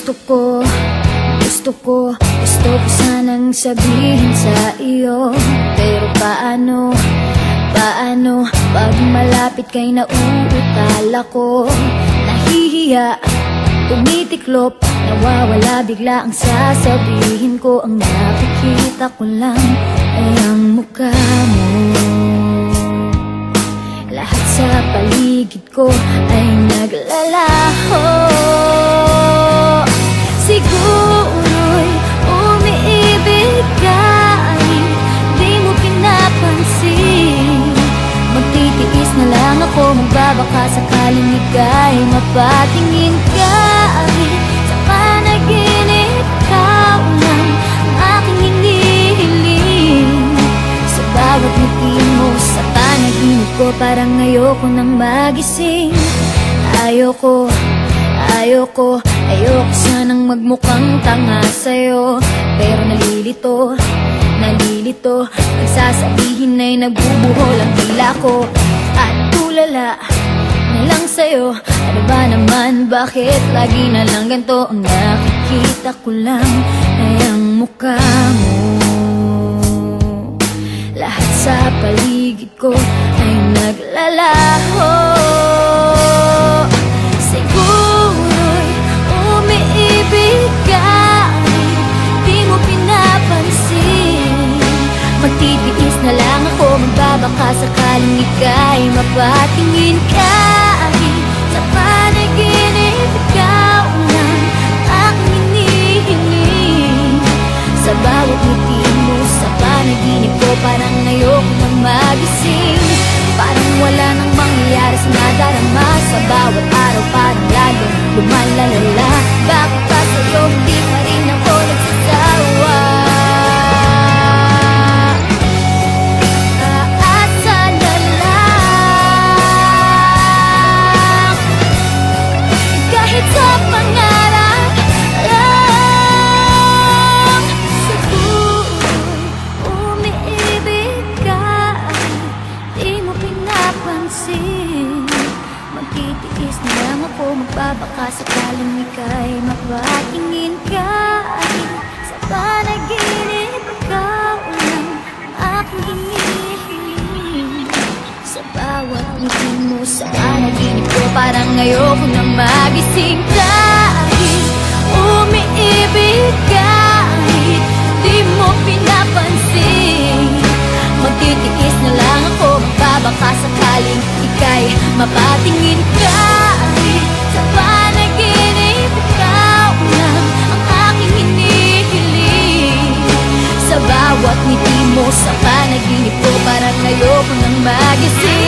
Gusto ko sanang sabihin sa iyo, pero paano pag malapit kay nauutal ako? Nahihiya, tumitiklop, nawawala bigla ang sasabihin ko. Ang nakikita ko lang ay ang mukha mo. Lahat sa paligid ko ay naglalaho. Siguro'y umiibig ka, di mo pinapansin. Magtitiis na lang ako, magbabaka sakaling ika'y mapatingin ka. Sa panaginip, ikaw lang ang aking hinihiling. Sa bawat ngiti mo sa panaginip ko, parang ayoko nang magising. Ayoko sanang magmukhang tanga sa'yo, pero nalilito Nagsasabihin ay nagbubuhol ang dila ko, at tulala na lang sa'yo. Ano ba naman, bakit lagi na lang ganito? Ang nakikita ko lang ay ang mukha mo. Lahat sa paligid ko ay naglalaho. Siguro'y umiibig ka, di mo pinapansin. Magtitiis na lang ako, magbabaka sakaling ika'y mapatingin ka. Sa panaginip, ikaw lang aking hinihiling. Sa bawat ngiti mo sa panaginip ko, parang ayoko nang magising. Parang wala nang mangyayari sa nadarama. Sa bawat araw parang lalong lumalalala. Bakit ba sa'yo hindi pa rin ako nagsasawa? Aasa na lang, kahit sa pangarap lang. Siguro'y umiibig ka, di mo pinapansin. Magtitiis na lang ako, magbabaka sakaling ika'y mapatingin ka. Sa panaginip, ikaw lang ang aking hinihiling. Sa bawat ngiti mo sa panaginip ko, parang ayoko nang magising. Kahit umiibig ka, di mo pinapansin. Magtitiis na lang ako, magbabaka sakaling ika'y mapatingin ka. Sa panaginip, ikaw lang ang aking hinihiling. Sa bawat ngiti mo sa panaginip ko, parang ayoko nang magising.